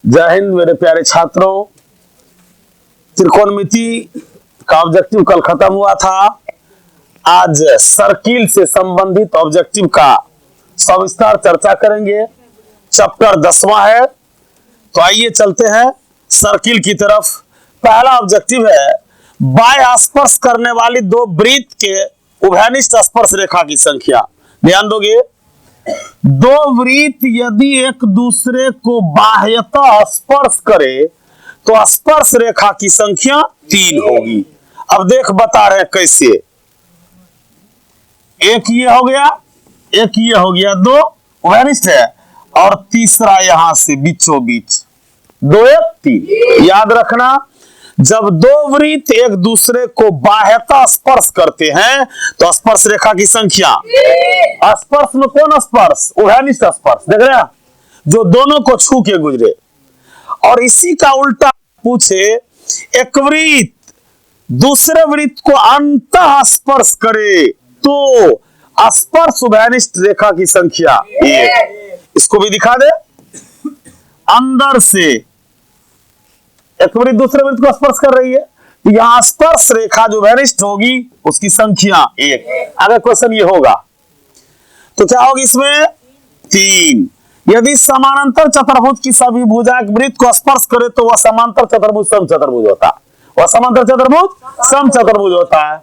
जय हिंद मेरे प्यारे छात्रों। त्रिकोणमिति का ऑब्जेक्टिव कल खत्म हुआ था। आज सर्किल से संबंधित ऑब्जेक्टिव का सविस्तार चर्चा करेंगे। चैप्टर 10वां है, तो आइए चलते हैं सर्किल की तरफ। पहला ऑब्जेक्टिव है बाय स्पर्श करने वाली दो वृत्त के उभयनिष्ठ स्पर्श रेखा की संख्या। ध्यान दोगे, दो वृत्त यदि एक दूसरे को बाह्यतः स्पर्श करे तो स्पर्श रेखा की संख्या 3 होगी। अब देख बता रहे हैं कैसे। एक ये हो गया, एक ये हो गया, दो उभयनिष्ठ है, और तीसरा यहां से बीचों बीच, 2 1 3। याद रखना, जब दो वृत्त एक दूसरे को बाह्यतः स्पर्श करते हैं तो स्पर्श रेखा की संख्या, स्पर्श में कौन स्पर्श? उभयनिष्ठ स्पर्श। देख रहे हैं, जो दोनों को छू के गुजरे। और इसी का उल्टा पूछे, एक वृत्त दूसरे वृत्त को अंतः स्पर्श करे तो स्पर्श उभयनिष्ठ रेखा की संख्या 1। इसको भी दिखा दे। अंदर से एक वृत्त दूसरे वृत्त को स्पर्श कर रही है, तो यहां स्पर्श रेखा जो उभयनिष्ठ होगी उसकी संख्या 1। अगर क्वेश्चन ये होगा तो क्या होगी इसमें? 3। यदि समानांतर चतुर्भुज की सभी भुजा एक वृत्त को स्पर्श करे तो वह समांतर चतुर्भुज समचतुर्भुज होता है। वह समांतर चतुर्भुज समचतुर्भुज होता है।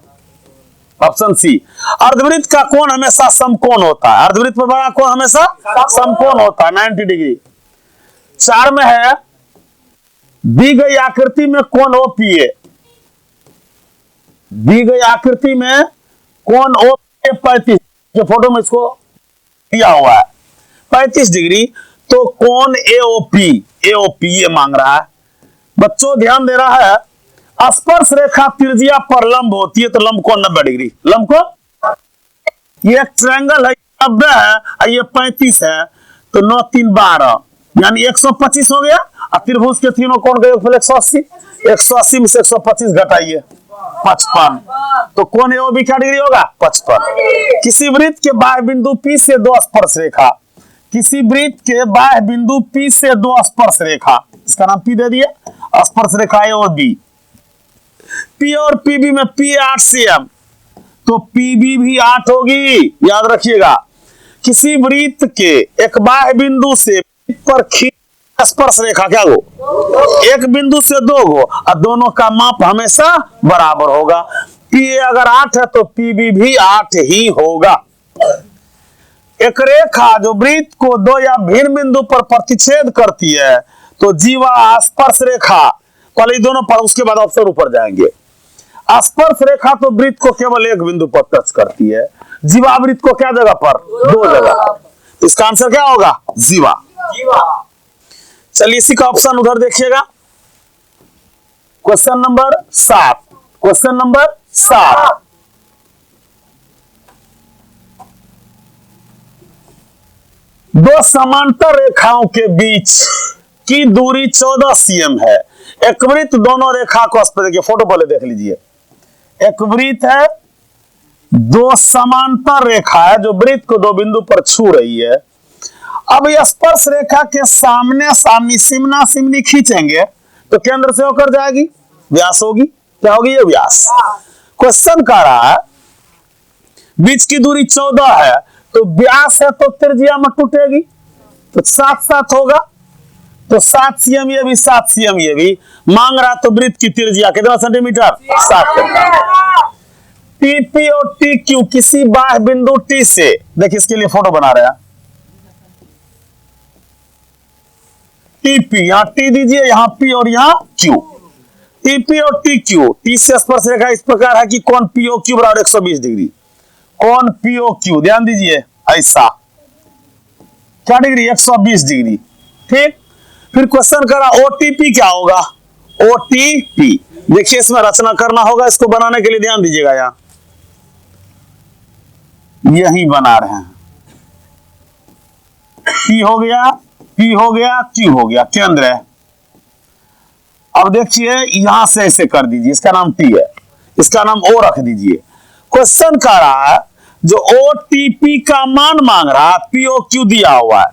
Option C. अर्धवृत्त का कोण हमेशा समकोण होता है। अर्धवृत्त में बड़ा कोण हमेशा समकोण होता है, 90 डिग्री। 4 में है दी गई आकृति में कोण ओपीए, दी गई आकृति में कोण ओपीए 35, जो फोटो में इसको दिया हुआ है 35 डिग्री, तो कोण एओपी, एओपी ये मांग रहा है। बच्चों ध्यान दे रहा है, स्पर्श रेखा त्रिज्या पर लंब होती है तो लंब कोण 90 डिग्री। लंब कोण, ये एक ट्रायंगल है, 90 है, ये 35 है, तो 9 3 12 यानी 125 हो गया। और त्रिभुज के तीनों कोण का योगफल 180। 180 में से 125 घटाइए 55, तो कोण एओबी क्या डिग्री होगा? 55। किसी वृत्त के बाह्य बिंदु P से दो स्पर्श रेखा, किसी वृत्त के बाह्य बिंदु P से दो स्पर्श रेखा, इसका नाम P दे दिए, स्पर्श रेखा A और B। P और PB में P 8 cm, तो PB भी 8 होगी। याद रखिएगा, किसी वृत्त के एक बाह्य बिंदु से पर खींच स्पर्श रेखा क्या हो? एक बिंदु से 2 हो, और दोनों का माप हमेशा बराबर होगा। PA अगर 8 है तो PB भी 8 ही होगा। एक रेखा जो वृत्त को 2 या भिन्न बिंदु पर प्रतिच्छेद करती है तो जीवा स्पर्श रेखा, पहले दोनों पर, उसके बाद ऑप्शन ऊपर जाएंगे। स्पर्श रेखा तो वृत्त को केवल एक बिंदु पर टच करती है, जीवा वृत्त को क्या जगह पर? 2 जगह। इसका आंसर क्या होगा? जीवा। चलिए इसी का ऑप्शन उधर देखिएगा, क्वेश्चन नंबर 7। क्वेश्चन नंबर 7, दो समांतर रेखाओं के बीच की दूरी 14 cm है। एक वृत्त दोनों रेखा को स्पर्श, देखिए फोटो पहले देख लीजिए। एक वृत्त है, दो समांतर रेखा है जो वृत्त को 2 बिंदु पर छू रही है। अब यह स्पर्श रेखा के सामने सामने सिमना सिमनी खींचेंगे तो केंद्र से होकर जाएगी, व्यास होगी। क्या होगी? ये व्यास। क्वेश्चन कह रहा है बीच की दूरी 14 है, तो व्यास है तो त्रिज्या में टूटेगी, तो 7 7 होगा, तो 7 cm ये भी, 7 cm ये भी। मांग रहा तो वृत्त की त्रिज्या कितना सेंटीमीटर? 7 सेंटीमीटर। TP और TQ किसी बाह्य बिंदु T से, देखिए इसके लिए फोटो बना रहे हैं। TP, यहां T दीजिए, यहां P और यहां Q। TP और TQ, T से स्पर्श रेखा इस प्रकार है कि कोण POQ बराबर 120 डिग्री। कोण POQ ध्यान दीजिए, ऐसा क्या डिग्री? 120 डिग्री। ठीक। फिर क्वेश्चन करा OTP क्या होगा? OTP देखिए, इसमें रचना करना होगा, इसको बनाने के लिए ध्यान दीजिएगा। यहां यही बना रहे हैं। P हो गया, P हो गया, Q हो गया, केंद्र है। अब देखिए यहां से ऐसे कर दीजिए, इसका नाम T है, इसका नाम O रख दीजिए। क्वेश्चन कर रहा है जो OTP का मान मांग रहा है, POQ दिया हुआ है,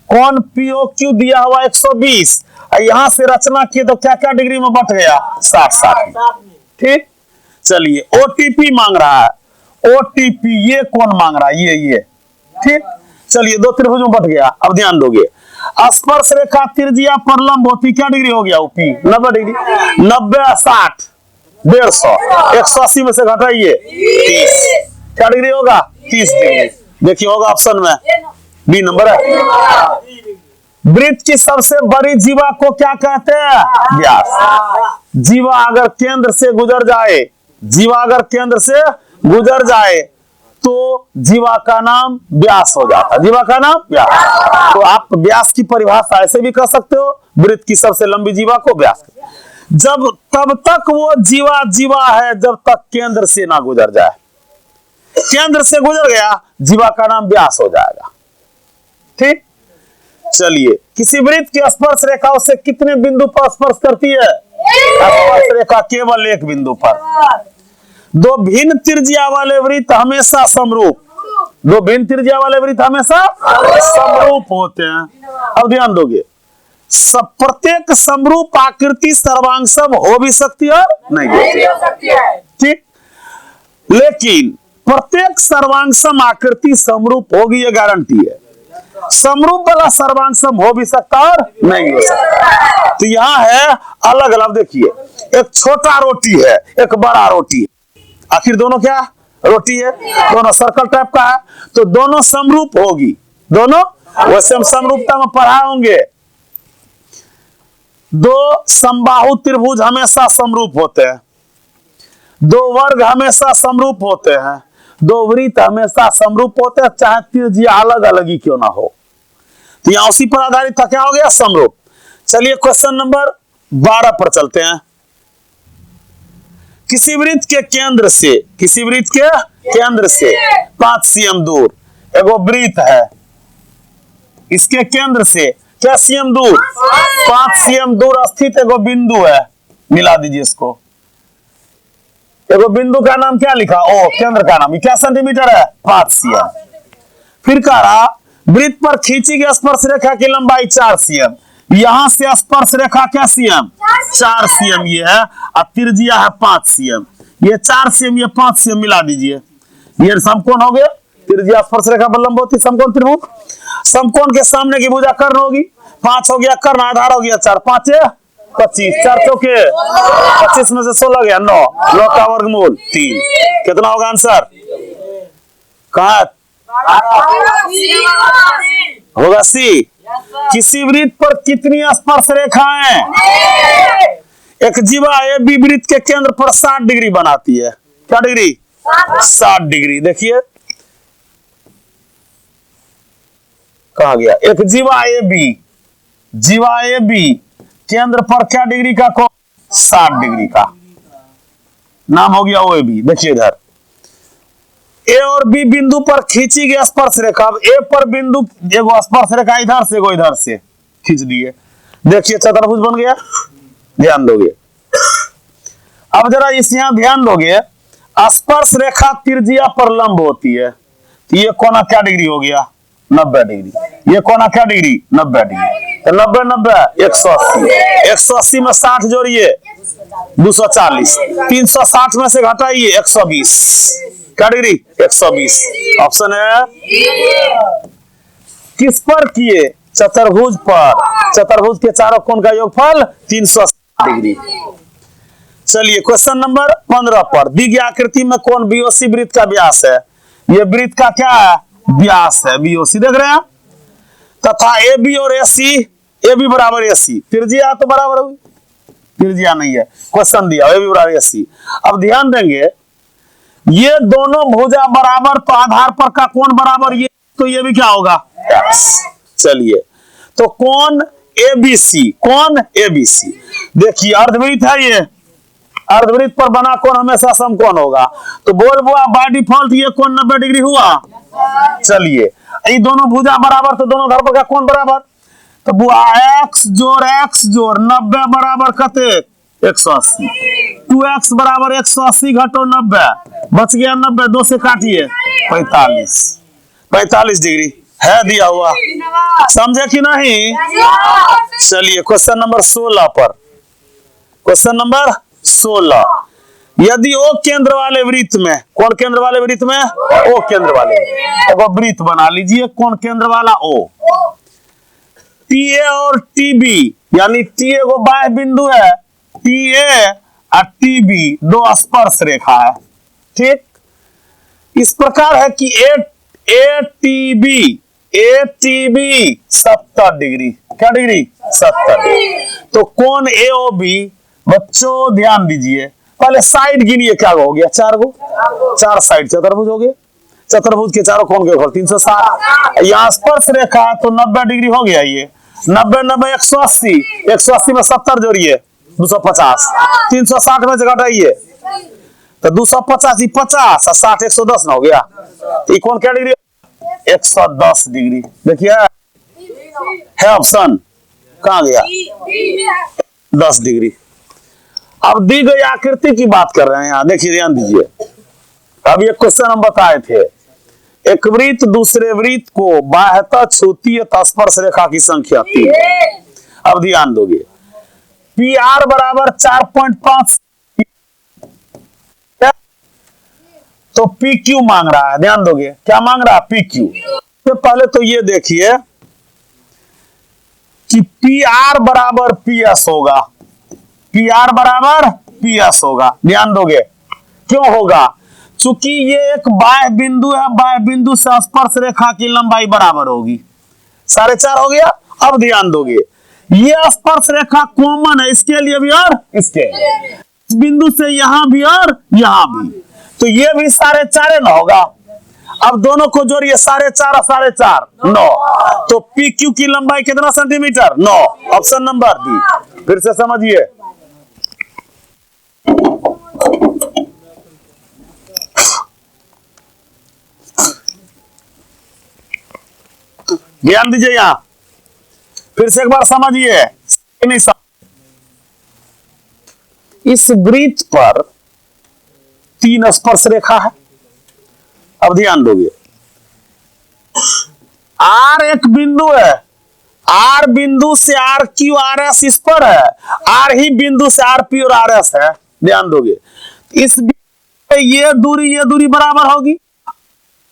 कौन POQ दिया हुआ 120, यहां से रचना किए तो क्या क्या डिग्री में बट गया? 60-60। ठीक, चलिए ओटीपी मांग रहा है, ओटीपी ये कौन मांग रहा है? ये ठीक, चलिए दो त्रिभुज में बट गया। अब ध्यान दोगे, स्पर्श रेखा त्रिज्या परलंब होती क्या डिग्री हो गया? OP 90 degree. 90 60 150, 180 में से घटाइए 30, क्या डिग्री होगा? 30 डिग्री। देखिए होगा ऑप्शन में बी नंबर है। वृत्त की सबसे बड़ी जीवा को क्या कहते हैं? व्यास। जीवा अगर केंद्र से गुजर जाए, जीवा अगर केंद्र से गुजर जाए तो जीवा का नाम व्यास हो जाता है। जीवा का नाम व्यास। तो आप व्यास की परिभाषा ऐसे भी कर सकते हो, वृत्त की सबसे लंबी जीवा को व्यास। जब तब तक वो जीवा जीवा है जब तक केंद्र से ना गुजर जाए। केंद्र से गुजर गया, जीवा का नाम व्यास हो जाएगा। ठीक, चलिए किसी वृत्त की स्पर्श रेखा उसे कितने बिंदु पर स्पर्श करती है? स्पर्श रेखा केवल एक बिंदु पर। दो भिन्न त्रिज्या वाले वृत्त हमेशा समरूप, दो भिन्न त्रिज्या वाले वृत्त हमेशा समरूप होते हैं। अब ध्यान दोगे, सब प्रत्येक समरूप आकृति सर्वांगसम हो भी सकती है, नहीं हो सकती है। ठीक, लेकिन प्रत्येक सर्वांगसम आकृति समरूप होगी ये गारंटी है। समरूप वाला सर्वांगसम हो भी सकता और नहीं हो सकता। तो यहाँ है अलग अलग। देखिए एक छोटा रोटी है, एक बड़ा रोटी है, आखिर दोनों क्या रोटी है? दोनों सर्कल टाइप का है, तो दोनों समरूप होगी। दोनों वैसे हम समरूपता में पढ़ाए होंगे। दो समबाहु त्रिभुज हमेशा समरूप होते हैं, दो वर्ग हमेशा समरूप होते हैं, दो वृत्त हमेशा समरूप होते हैं, चाहे त्रिज्या अलग अलग ही क्यों ना हो। तो यहां उसी पर आधारित था, क्या हो गया? समरूप। चलिए क्वेश्चन नंबर 12 पर चलते हैं। किसी वृत्त के केंद्र से, किसी वृत्त के केंद्र से 5 cm दूर एगो वृत्त है, इसके केंद्र से क्या cm दूर? 5 cm दूर स्थित एगो बिंदु है। मिला दीजिए इसको। एगो बिंदु का नाम क्या लिखा? ओ, केंद्र का नाम क्या सेंटीमीटर है? 5 cm। फिर कह रहा वृत्त पर खींची गई स्पर्श रेखा की लंबाई 4 cm। यहां से स्पर्श रेखा क्या cm? 4 cm ये है, और त्रिज्या है 5 cm। ये 4 cm, ये 5 cm मिला दीजिए, ये समकोण हो गया। त्रिज्या स्पर्श रेखा पर लंब होती समकोण त्रिभुज। समकोण के सामने की भुजा कर्ण होगी। 5 हो गया कर्ण, आधार हो गया 4, 5 25, 4 चौके 25 में से 16 गया 9, 9 का वर्गमूल 3। कितना होगा आंसर? कहा होगा सी। किसी वृत्त पर कितनी स्पर्श रेखाएं? एक जीवा ए बी वृत्त के केंद्र पर 60 डिग्री बनाती है। क्या डिग्री? 60 डिग्री। देखिए कहा गया एक जीवा ए बी, जीवा ए बी केंद्र पर क्या डिग्री का? 60 डिग्री का। नाम हो गया ओ ए बी। देखिए इधर ए और बी बिंदु पर खींची गई स्पर्श रेखा। अब ए पर बिंदु एगो स्पर्श रेखा इधर से एगो इधर से खींच दिए। देखिए चतुर्भुज बन गया। ध्यान दोगे, अब जरा इस यहां ध्यान दोगे, स्पर्श रेखा त्रिज्या पर लंब होती है। तो ये कोना क्या डिग्री हो गया? 90 डिग्री। ये कोना क्या डिग्री? 90 डिग्री। तो 90 90 180, 180 में 60 जोड़िए 240, 360 में से घटाइए 120, क्या डिग्री? 120। ऑप्शन है किस पर किए? चतुर्भुज पर। चतुर्भुज के चारों कोण का योगफल 360 डिग्री। चलिए क्वेश्चन नंबर 15 पर। दी गई आकृति में कौन बीओसी वृत्त का व्यास है? ये वृत्त का क्या है? व्यास है। बीओसी देख रहे हैं, तथा ए बी और एसी, ए बी बराबर एसी। त्रिज्या तो बराबर होगी, त्रिज्या नहीं है, क्वेश्चन दिया ए बी बराबर एसी। अब ध्यान देंगे, ये दोनों भुजा बराबर, तो आधार पर का कोण बराबर, ये तो ये भी क्या होगा? एक्स। चलिए तो कोण एबीसी, कोण एबीसी। देखिए अर्धवृत्त है, ये अर्धवृत्त पर बना कोण हमेशा समकोण होगा। तो बोल बुआ बाय डिफॉल्ट ये कोण 90 डिग्री हुआ। चलिए ये दोनों भुजा बराबर, तो दोनों धर पर का कोण बराबर। तो बुआ एक्स जोड़ 90 बराबर कते? 180। 2x बराबर 180 घटो 90, बच गया 90, 2 से काटिए 45 डिग्री। है दिया हुआ, समझे कि नहीं? चलिए क्वेश्चन नंबर 16 पर, क्वेश्चन नंबर 16, यदि ओ केंद्र वाले वृत्त में, कौन केंद्र वाले वृत्त में? ओ केंद्र वाले, अब वृत्त बना लीजिए, कौन केंद्र वाला? ओ। टी ए और टी बी, यानी टी ए को बाह्य बिंदु है, टी ए और टी बी दो स्पर्श रेखा है, ठीक। इस प्रकार है कि ए टी बी 70 डिग्री, क्या डिग्री? 70 डिग्री। तो कौन ए ओ बी, बच्चों ध्यान दीजिए, पहले साइड गिनिए, क्या हो गया? 4 गो, 4 साइड चतुर्भुज हो गए, चतुर्भुज के चारों कोण के 360, यहाँ स्पर्श रेखा तो 90 डिग्री हो गया, ये 90 90 180, 180 में 70 जोड़िए 250, 360 में से घटाइए तो 250 50 और 60 110 ना हो गया, तो ये कौन क्या डिग्री? 110 डिग्री। देखिए है ऑप्शन, कहाँ गया? 10 डिग्री। अब दी गई आकृति की बात कर रहे हैं, यहाँ देखिए, ध्यान दीजिए। अब ये क्वेश्चन हम बताए थे, एक वृत्त दूसरे वृत्त को बाह्यतः छूती है तो स्पर्श रेखा की संख्या 3। अब ध्यान दोगे, पी आर बराबर 4.5, तो पी क्यू मांग रहा है, ध्यान दोगे, क्या मांग रहा है? P Q. तो पहले तो ये देखिए कि पी आर बराबर पी एस होगा, पी आर बराबर पी एस होगा, ध्यान दोगे, क्यों होगा? चूंकि ये एक बाह्य बिंदु है, बाह्य बिंदु से स्पर्श रेखा की लंबाई बराबर होगी, 4.5 हो गया। अब ध्यान दोगे, ये स्पर्श रेखा कॉमन है, इसके लिए भी और इसके, इस बिंदु से यहां भी और यहां भी, तो ये भी 4.5 ना होगा। अब दोनों को जोड़िए, 4.5 और 4.5 9, तो पी क्यू की लंबाई कितना सेंटीमीटर? 9, option number B. फिर से समझिए, ध्यान दीजिए, यहां फिर से एक बार समझिए, नहीं समझ, इस वृत्त पर 3 स्पर्श रेखा है। अब ध्यान दोगे, आर एक बिंदु है, आर बिंदु से आर क्यू आर एस इस पर है, आर ही बिंदु से आर पी और आर एस है, ध्यान दोगे। इस ये दूरी बराबर होगी,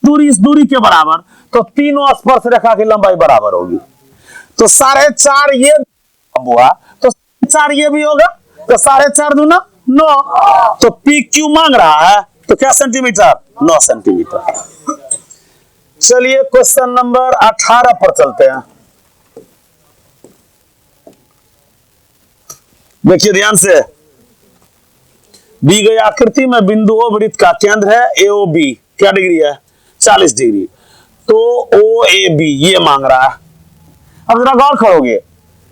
दूरी इस दूरी के बराबर, तो तीनों स्पर्श रेखा की लंबाई बराबर होगी, तो 4.5 ये हुआ, तो 4 ये भी होगा, तो 4.5 दूना 9, तो पी क्यू मांग रहा है, तो क्या सेंटीमीटर? 9 सेंटीमीटर। चलिए क्वेश्चन नंबर 18 पर चलते हैं, देखिए ध्यान से, दी गई आकृति में बिंदु ओ वृत्त का केंद्र है ए ओ बी, क्या डिग्री है? 40 डिग्री, तो ओ ए बी ये मांग रहा है। अब जरा गौर करोगे,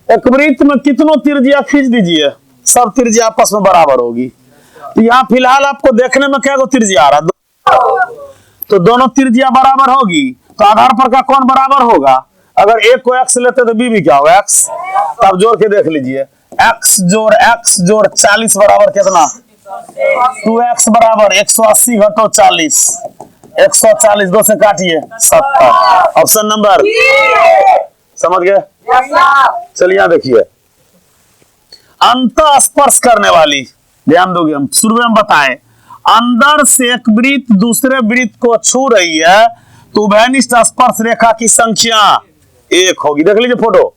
एक वृत्त में कितनों त्रिज्या खींच दीजिए, सब त्रिज्या आपस में बराबर होगी, तो यहाँ फिलहाल आपको देखने में क्या त्रिज्या आ रहा है? तो दोनों त्रिज्या बराबर होगी, तो आधार पर का कौन बराबर होगा? अगर एक को एक्स लेते तो बी भी क्या होगा? एक्स। तब जोड़ के देख लीजिए, एक्स जोड़ 40 बराबर कितना? 2x बराबर 180 घटो 40, 140 2 से काटिए 70, ऑप्शन नंबर समझ गए? चलिए यहां देखिए, अंत स्पर्श करने वाली, ध्यान दोगे, हम शुरू में बताएं, अंदर से एक वृत्त दूसरे वृत्त को छू रही है तो उभयनिष्ठ स्पर्श रेखा की संख्या 1 होगी। देख लीजिए फोटो,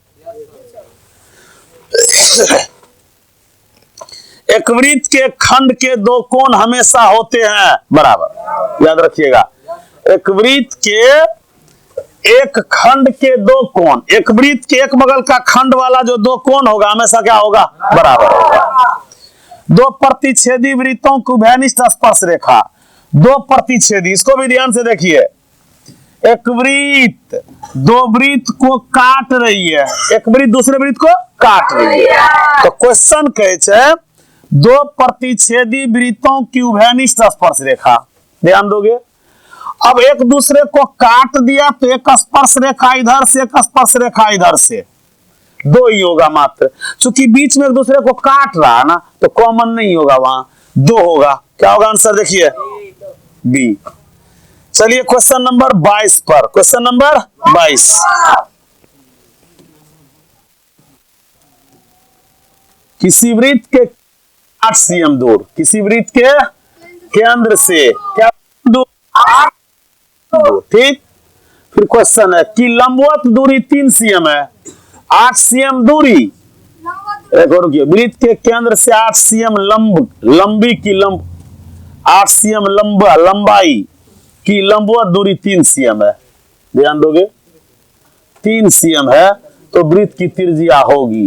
एक वृत्त के खंड के 2 कोण हमेशा होते हैं बराबर, याद रखिएगा, एक वृत्त के एक खंड के 2 कोण, एक वृत्त के एक बगल का खंड वाला जो 2 कोण होगा हमेशा क्या होगा? बराबर होगा। 2 प्रतिच्छेदी वृत्तों की उभयनिष्ठ स्पर्श रेखा, 2 प्रतिच्छेदी, इसको भी ध्यान से देखिए, एक वृत्त 2 वृत्त को काट रही है, एक वृत्त दूसरे वृत्त को काट रही है, तो क्वेश्चन कहे छे 2 प्रतिच्छेदी वृत्तों की उभयनिष्ठ स्पर्श रेखा, ध्यान दोगे। अब एक दूसरे को काट दिया तो एक स्पर्श रेखा इधर से, एक स्पर्श रेखा इधर से, 2 ही होगा मात्र, क्योंकि बीच में एक दूसरे को काट रहा है ना, तो कॉमन नहीं होगा, वहां 2 होगा, क्या होगा आंसर? देखिए बी। चलिए क्वेश्चन नंबर 22 पर, क्वेश्चन नंबर 22। किसी वृत्त के 8 cm दूर, किसी वृत्त के केंद्र से क्या दूर, ठीक। फिर क्वेश्चन है कि लंबवत दूरी 3 cm है, 8 cm दूरी, एक और रुकिए, वृत्त के केंद्र से 8 cm लंबी की 8 cm लंबाई की लंबवत दूरी 3 cm है। ध्यान दोगे, 3 cm है तो वृत्त की त्रिज्या होगी,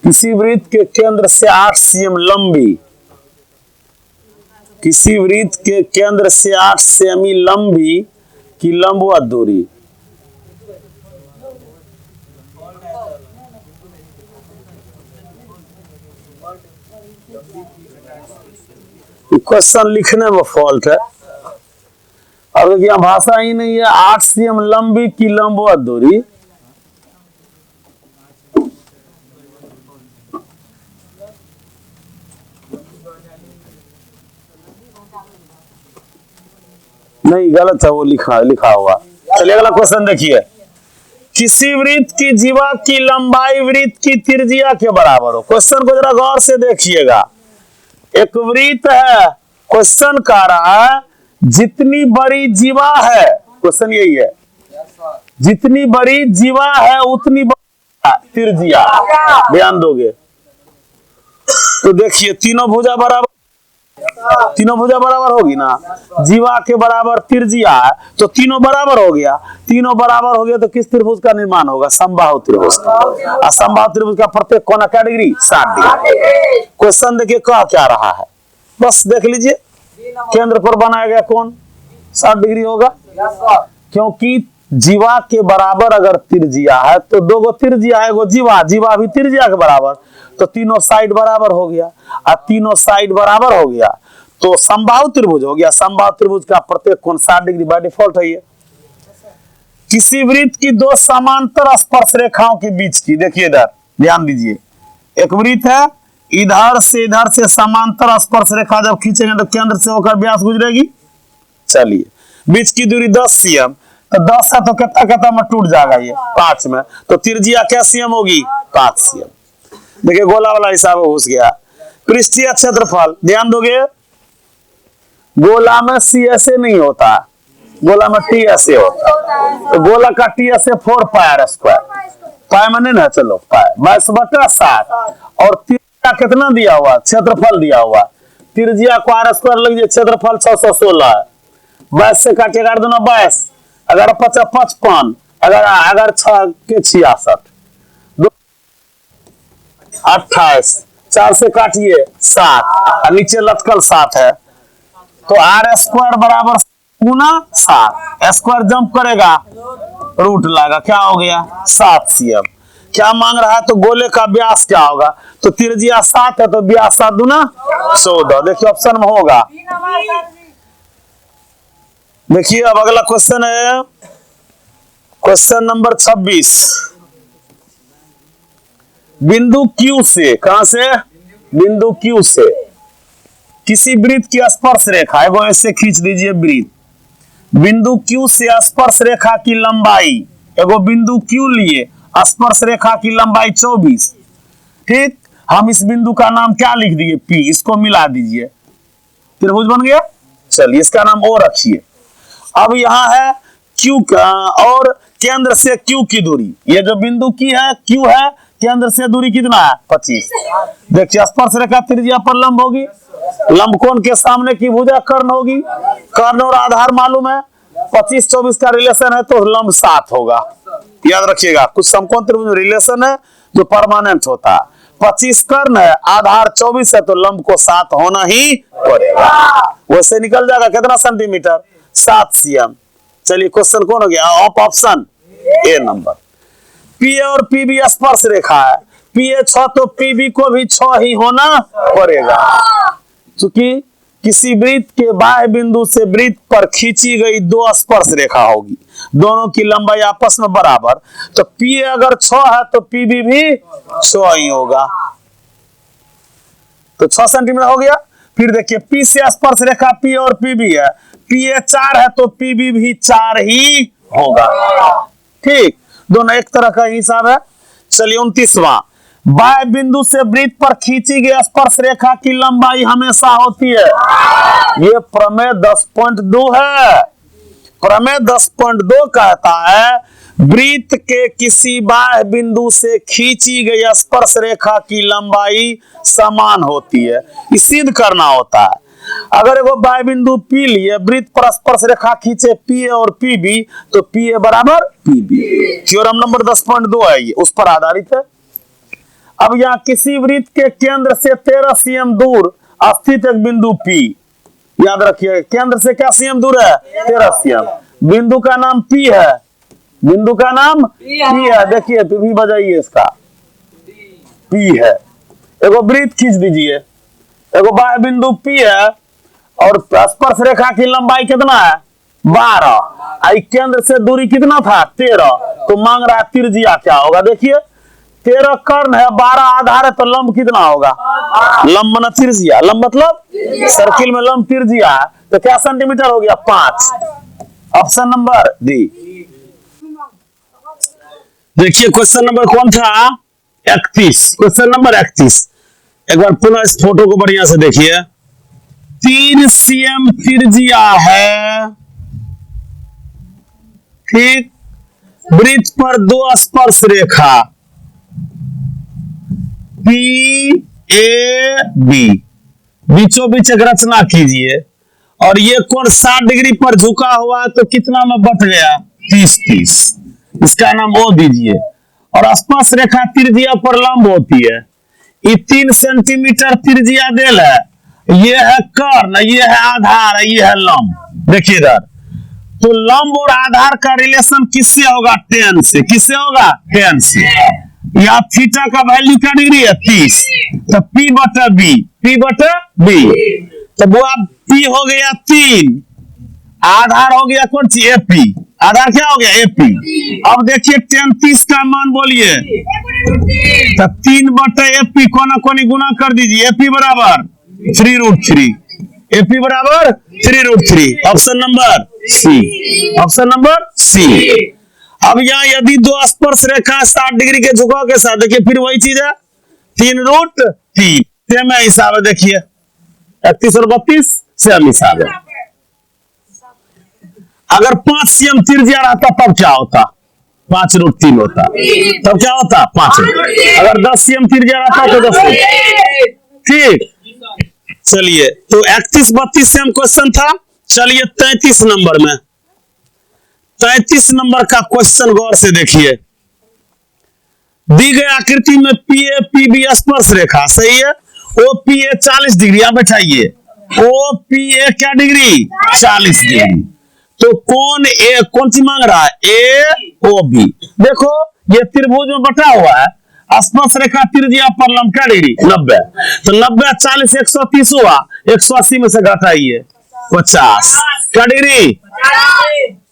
किसी वृत्त के केंद्र से 8 cm लंबी, किसी वृत्त के केंद्र से 8 सेमी लंबी की लंबवत दूरी, क्वेश्चन लिखने में फॉल्ट है, और यहाँ भाषा ही नहीं है। 8 cm लंबी की लंबवत दूरी, नहीं गलत है वो लिखा हुआ। चलिए अगला क्वेश्चन देखिए, किसी वृत्त की जीवा की लंबाई वृत्त की त्रिज्या के बराबर हो। क्वेश्चन को जरा गौर से देखिएगा, एक वृत्त है, क्वेश्चन कह रहा है जितनी बड़ी जीवा है, क्वेश्चन यही है, जितनी बड़ी जीवा है उतनी बड़ी त्रिज्या। ध्यान दोगे तो देखिए तीनों भुजा बराबर, तीनों भुजा बराबर होगी ना, जीवा के बराबर त्रिज्या है तो तीनों बराबर हो गया, तीनों बराबर हो गया तो किस त्रिभुज का निर्माण होगा, समबाहु त्रिभुज का। और समबाहु त्रिभुज का प्रत्येक कोण क्या डिग्री, 60 डिग्री। क्वेश्चन देखिए कह क्या रहा है, बस देख लीजिए, केंद्र पर बनाया गया कोण 60 डिग्री होगा, क्योंकि जीवा के बराबर अगर त्रिज्या है तो दो गो त्रिज्या है, एगो जीवा, जीवा भी त्रिज्या के बराबर, तो तीनों साइड बराबर हो गया, और तीनों साइड बराबर हो गया तो समबाहु त्रिभुज हो गया। समबाहु त्रिभुज का प्रत्येक कोण 60 डिग्री बाय डिफॉल्ट है ये। किसी वृत्त की दो समांतर स्पर्श रेखाओं के बीच की, देखिए इधर ध्यान दीजिए, एक वृत्त है, इधर से समांतर स्पर्श रेखा जब खींचेंगे तो केंद्र से होकर व्यास गुजरेगी। चलिए बीच की दूरी 10 cm, तो 10 है तो कितना में टूट जाएगा ये 5 में, तो त्रिज्या क्या cm होगी, 5 cm। देखिए गोला वाला हिसाब घुस गया। पृष्ठीय क्षेत्रफल, ध्यान दोगे, गोला में सी ऐसे नहीं होता, गोला में टी ऐसे होता, तो गोला का टी ऐसे 4 पाई स्क्वायर, पाई में नहीं ना, चलो पाई 22/7, और त्रिज्या कितना दिया हुआ, क्षेत्रफल दिया हुआ, त्रिज्या को r स्क्वायर लग जाए, क्षेत्रफल 616 है, 22 से काटिए 8 दूना 22, अगर 55, अगर 6 के 66, 28, 4 से काटिए 7, नीचे लटकल 7 है, तो r स्क्वायर बराबर गुना 7, स्क्वायर जंप करेगा रूट लागा, क्या हो गया 7 cm। क्या मांग रहा है, तो गोले का व्यास क्या होगा, तो त्रिज्या 7 है तो व्यास 7 दूना 14। देखिए ऑप्शन में होगा। देखिए अब अगला क्वेश्चन है, क्वेश्चन नंबर 26। बिंदु Q से, कहां से, बिंदु Q से किसी वृत्त की स्पर्श रेखा, एगो ऐसे खींच दीजिए वृत्त, बिंदु Q से स्पर्श रेखा की लंबाई, एगो बिंदु Q लिए, स्पर्श रेखा की लंबाई 24, ठीक। हम इस बिंदु का नाम क्या लिख दिए, P, इसको मिला दीजिए, त्रिभुज बन गया। चलिए इसका नाम O रखिए। अब यहां है Q का, और केंद्र से Q की दूरी, ये जो बिंदु की है Q है, केंद्र से दूरी कितना है 25। देखिए स्पर्श रेखा त्रिज्या पर लंब होगी, लंब कोण के सामने की भुजा कर्ण होगी, कर्ण और आधार मालूम है, 25-24 का रिलेशन है तो लंब 7 होगा। याद रखिएगा, कुछ समकोण त्रिभुज रिलेशन है जो परमानेंट होता है, 25 कर्ण है, आधार 24 है तो लंब को 7 होना ही पड़ेगा। वैसे निकल जाएगा कितना सेंटीमीटर, 7 cm। चलिए क्वेश्चन कौन हो गया, option A number. P A और पी बी स्पर्श रेखा है, पी ए 6 तो पी बी को भी 6 ही होना पड़ेगा, क्योंकि किसी वृत्त के बाह्य बिंदु से वृत्त पर खींची गई 2 स्पर्श रेखा होगी, दोनों की लंबाई आपस में बराबर, तो पी ए अगर 6 है तो पी बी भी 6 ही होगा, तो 6 सेंटीमीटर हो गया। फिर देखिए पी से स्पर्श रेखा पी और पी भी है, पी ए 4 है तो पी बी भी 4 ही होगा। ठीक, दोनों एक तरह का हिसाब है। चलिए 29वां, बाह्य बिंदु से वृत्त पर खींची गई स्पर्श रेखा की लंबाई हमेशा होती है। ये प्रमेय 10.2 है। प्रमेय 10.2 कहता है वृत्त के किसी बाह्य बिंदु से खींची गई स्पर्श रेखा की लंबाई समान होती है। ये सिद्ध करना होता है। अगर एगो बाह्य बिंदु पी लिए, वृत्त पर स्पर्श रेखा खींचे पी ए और पी बी, तो पी ए बराबर पी बी। थ्योरम नंबर 10.2 है, ये उस पर आधारित है। अब यहाँ किसी वृत्त के केंद्र से 13 cm दूर स्थित एक बिंदु P, याद रखिए केंद्र से क्या cm दूर है, 13 cm। बिंदु का नाम P है, बिंदु का नाम P है। देखिए भी बजाइए, इसका P है। एगो वृत्त खींच दीजिए, एगो बाह्य बिंदु P है और स्पर्श रेखा की लंबाई कितना है, 12। आई केंद्र से दूरी कितना था, 13। तो मांग रहा है त्रिज्या क्या होगा। देखिए 13 कर्ण है, 12 आधार है, तो लंब कितना होगा, लंब ना त्रिज्या, लंब मतलब सर्किल में लंब त्रिज्या है, तो क्या सेंटीमीटर हो गया, 5। Option number D. देखिए क्वेश्चन नंबर कौन था, 31। क्वेश्चन नंबर 31, एक बार पुनः इस फोटो को बढ़िया से देखिए। 3 cm त्रिज्या है, ठीक। वृत्त पर 2 स्पर्श रेखा P A B, बीचों बीच एक रचना कीजिए और ये कोण 60 डिग्री पर झुका हुआ है, तो कितना में बट गया, 30-30। इसका नाम O दीजिए। और स्पर्श रेखा त्रिज्या पर लंब होती है। ये 3 सेंटीमीटर त्रिज्या देल है, ये है कर्ण, ये है आधार, ये है लंब। देखिए इधर, तो लंब और आधार का रिलेशन किससे होगा, tan से। किससे होगा, tan से। या थीटा का वैल्यू क्या डिग्री है, 30। तो P बटा B, P बटा B, तो वो अब P हो गया 3, आधार हो गया कौन सी, AP। आधार क्या हो गया, AP। अब देखिए tan 30 का मान बोलिए, तो 3 बटा AP कोना कोनी गुना कर दीजिए, AP बराबर 3√3, AP बराबर 3√3। Option number C, option number C. अब यहाँ यदि 2 स्पर्श रेखा 60 डिग्री के झुकाव के साथ, देखिए फिर वही चीज है, 3√3 सेम हिसाब है। देखिए 31 और 32 सेम हिसाब है। अगर 5 cm त्रिज्या रहता तब क्या होता, 5√3 होता, तब क्या होता, 5। अगर 10 cm त्रिज्या रहता तो 10। ठीक, चलिए तो 31-32 सेम क्वेश्चन था। चलिए 33 नंबर में, 33 नंबर का क्वेश्चन गौर से देखिए। दी गई आकृति में PA PB स्पर्श रेखा, सही है। OPA 40 डिग्री, आप बैठाइए, OPA क्या डिग्री, 40 डिग्री। तो कौन ए, कौन सी मांग रहा है, AOB। देखो ये त्रिभुज में बटा हुआ है, स्पर्श रेखा त्रिज्या पर लंब क्या डिग्री, 90। तो 90 40 130 हुआ, 180 में से घटाइए 50, क्या डिग्री,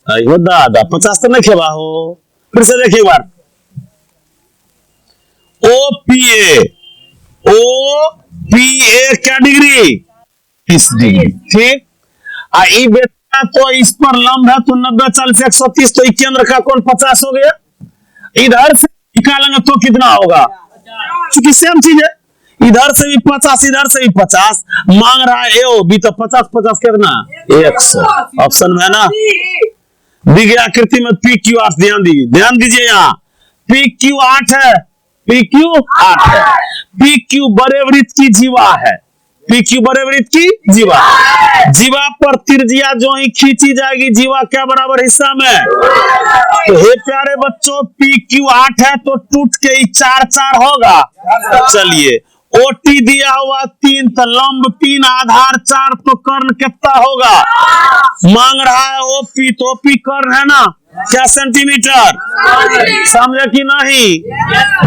दादा 50 तो नहीं खेवा हो। फिर से देखिए एक बार, OPA क्या डिग्री, 30 डिग्री, ठीक। बेटा तो इस पर लंब है, तो 90 40 130, तो केंद्र का कोण 50 हो गया। इधर से निकालेंगे तो कितना होगा, क्योंकि सेम चीज है, इधर से भी 50 इधर से भी 50। मांग रहा है AOB, तो 50-50 कितना, 100। ऑप्शन में है ना। दी गई आकृति में PQ 8, ध्यान दीजिए यहाँ PQ 8 है, PQ 8 है। PQ बड़े वृत्त की जीवा है, PQ बड़े वृत्त की जीवा। जीवा पर त्रिज्या जो ही खींची जाएगी, जीवा क्या बराबर हिस्सा में। तो हे प्यारे बच्चों, PQ 8 है तो टूट के 4-4 होगा। चलिए OT दिया हुआ 3, तो लंब 3 आधार 4, तो कर्ण कितना होगा। मांग रहा है OP, तो OP कर्ण है ना, क्या सेंटीमीटर, समझे कि नहीं।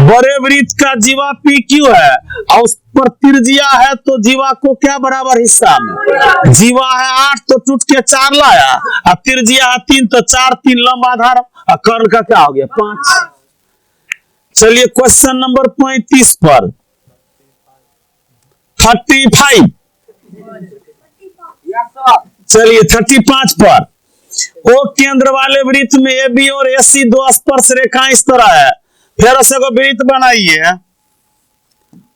बड़े वृत्त का जीवा PQ है और उस पर त्रिज्या है, तो जीवा को क्या बराबर हिस्सा में। जीवा है 8 तो टूट के 4 लाया, और त्रिज्या है 3 तो 4, 3 लंब आधार, और कर्ण का क्या हो गया, 5। चलिए क्वेश्चन नंबर 35 पर 35 चलिए 35 पर, ओ केंद्र वाले वृत्त में ए बी और ए सी दो स्पर्श रेखा इस तरह है। फिर से को वृत्त बनाइए,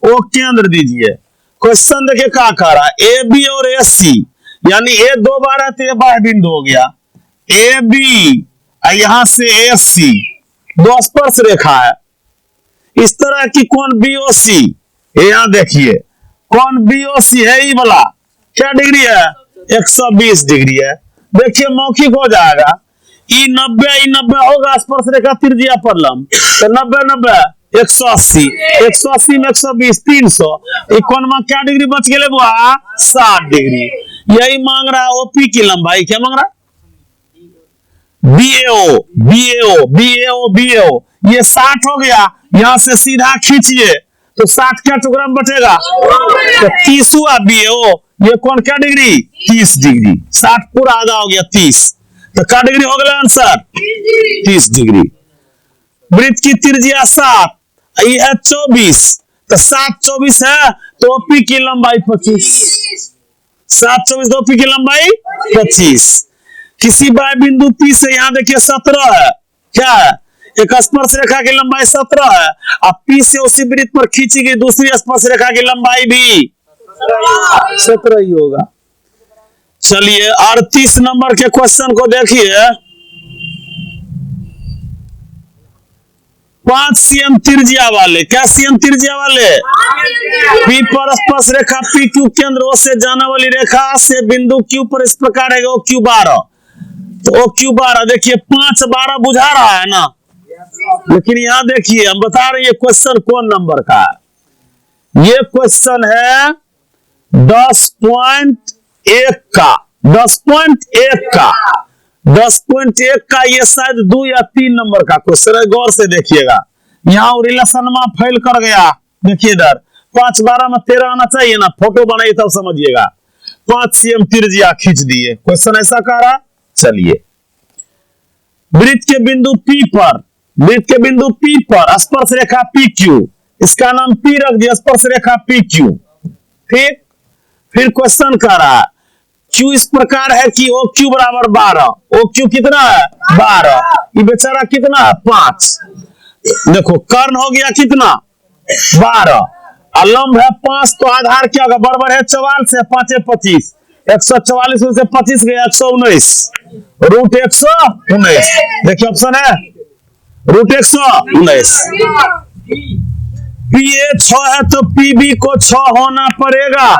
ओ केंद्र दीजिए। क्वेश्चन देखिए क्या कह रहा है, ए बी और ए सी, यानी ए दो बार है तो ये बाह्य बिंदु हो गया। ए बी यहां से ए सी दो स्पर्श रेखा है। इस तरह की कोण बीओसी, यहां देखिए कोण बीओसी है, ई वाला क्या डिग्री है, 120 डिग्री है। देखिए मौखिक हो जाएगा, ई 90 होगा स्पर्श रेखा त्रिज्या पर लंब, तो 90 180, 180 में 120 300, कोण में क्या डिग्री बच गए बुआ, 60 डिग्री। यही मांग रहा है ओपी की लंबाई, क्या मांग रहा, बीएओ बीएओ बीएओ बीएओ, ये 60 हो गया। यहां से सीधा खींचिए तो 60 क्या टुकड़ा में बचेगा, तो 30 हुआ बीएओ। ये कौन क्या डिग्री, 30 डिग्री। 60 पूरा आधा हो गया 30, तो क्या डिग्री हो गया आंसर, 30 डिग्री। वृत्त की त्रिज्या 7, ये है 24, तो 7 24 है, तो ओपी की लंबाई 25। 7 24 तो ओपी की लंबाई 25। किसी बाह्य बिंदु P से यहां देखिए 17 है, क्या है, एक स्पर्श रेखा की लंबाई 17 है। अब P से उसी वृत्त पर खींची गई दूसरी स्पर्श रेखा की लंबाई भी 17 ही होगा। चलिए 38 नंबर के क्वेश्चन को देखिए, 5 cm त्रिज्या वाले, क्या cm त्रिज्या वाले, P पर स्पर्श रेखा P Q केंद्र O से जाने वाली रेखा से बिंदु Q पर इस प्रकार है OQ12, तो OQ12 देखिए 5 12 बुझा रहा है ना, लेकिन यहां देखिए हम बता रहे हैं क्वेश्चन कौन नंबर का है। ये क्वेश्चन है 10.1 का, 10.1 का, 10.1 का, ये शायद 2 या 3 नंबर का क्वेश्चन है। गौर से देखिएगा, यहाँ रिलेशन में फेल कर गया। देखिए इधर 5 12 में 13 आना चाहिए ना, फोटो बनाइए तब समझिएगा। 5 cm त्रिज्या खींच दिए, क्वेश्चन ऐसा कह रहा। चलिए वृत्त के बिंदु P पर, वृत्त के बिंदु P पर स्पर्श रेखा PQ, इसका नाम P रख दिया, स्पर्श रेखा PQ, ठीक। फिर क्वेश्चन कर रहा है, Q इस प्रकार है कि OQ बराबर 12, OQ कितना है 12, ये बेचारा कितना है 5। देखो कर्ण हो गया कितना 12, लंब है 5, तो आधार क्या होगा, बराबर है 44 से 5 25, 144 में से 25 गया 119, रूट 119। देखिए ऑप्शन है रूट 119। PA 6 है तो PB को 6 होना पड़ेगा।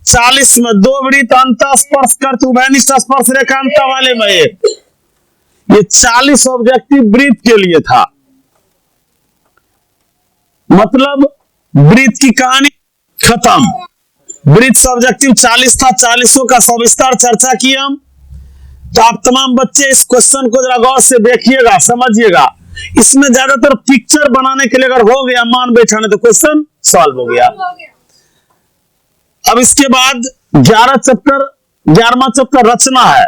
40 में 2 वृत्त अंत स्पर्श करते उभयनिष्ठ स्पर्श रेखा अंत वाले में एक, ये 40 ऑब्जेक्टिव वृत्त के लिए था। मतलब वृत्त की कहानी खत्म, वृत्त से ऑब्जेक्टिव 40 था, 40 का सविस्तार चर्चा की हम। तो आप तमाम बच्चे इस क्वेश्चन को जरा गौर से देखिएगा, समझिएगा। इसमें ज्यादातर पिक्चर बनाने के लिए अगर हो गया मान बैठाने तो क्वेश्चन सॉल्व हो गया। अब इसके बाद 11वां चैप्टर रचना है।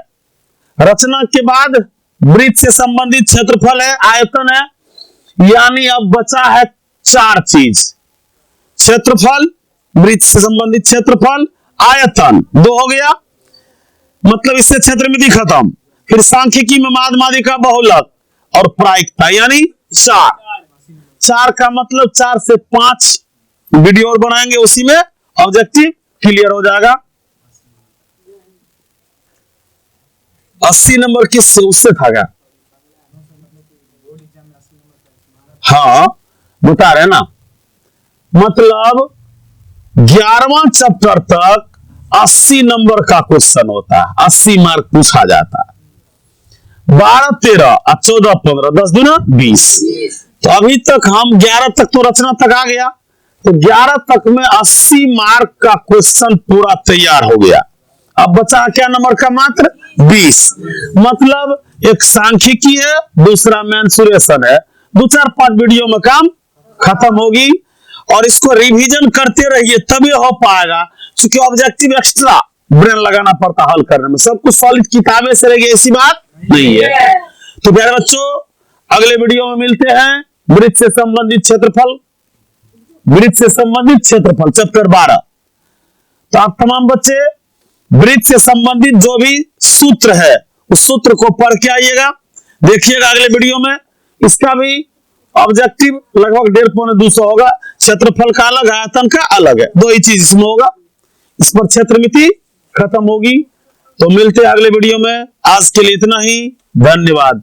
रचना के बाद वृत्त से संबंधित क्षेत्रफल है, आयतन है, यानी अब बचा है 4 चीज, क्षेत्रफल, वृत्त से संबंधित क्षेत्रफल, आयतन 2 हो गया, मतलब इससे क्षेत्रमिति खत्म। फिर सांख्यिकी में माध्यमादिका बहुलक और प्रायिकता, यानी 4 का मतलब 4 से 5 वीडियो और बनाएंगे, उसी में ऑब्जेक्टिव क्लियर हो जाएगा। 80 नंबर किस उससे था क्या, हाँ बता रहे ना, मतलब 11वां चैप्टर तक 80 नंबर का क्वेश्चन होता है, 80 मार्क पूछा जाता है। 12 13 और 14 15 10 दूना 20, तो अभी तक हम 11 तक तो रचना तक आ गया, तो 11 तक में 80 मार्क का क्वेश्चन पूरा तैयार हो गया। अब बचा क्या नंबर का, मात्र 20। मतलब एक सांख्यिकी है, दूसरा मेंसुरेशन है, 2-4-5 वीडियो में काम खत्म होगी। और इसको रिवीजन करते रहिए तभी हो पाएगा, क्योंकि ऑब्जेक्टिव एक्स्ट्रा ब्रेन लगाना पड़ता हल करने में। सब कुछ सॉलिड किताबें से रहेगी ऐसी बात नहीं है। तो प्यारे बच्चों अगले वीडियो में मिलते हैं। वृत्त से संबंधित क्षेत्रफल, वृत्त से संबंधित क्षेत्रफल चैप्टर 12। तो आप तमाम बच्चे वृत्त से संबंधित जो भी सूत्र है उस सूत्र को पढ़ के आइएगा, देखिएगा अगले वीडियो में। इसका भी ऑब्जेक्टिव लगभग 150-200 होगा। क्षेत्रफल का अलग है, आयतन का अलग है, दो ही चीज इसमें होगा। इस पर क्षेत्रमिति खत्म होगी। तो मिलते हैं अगले वीडियो में। आज के लिए इतना ही, धन्यवाद।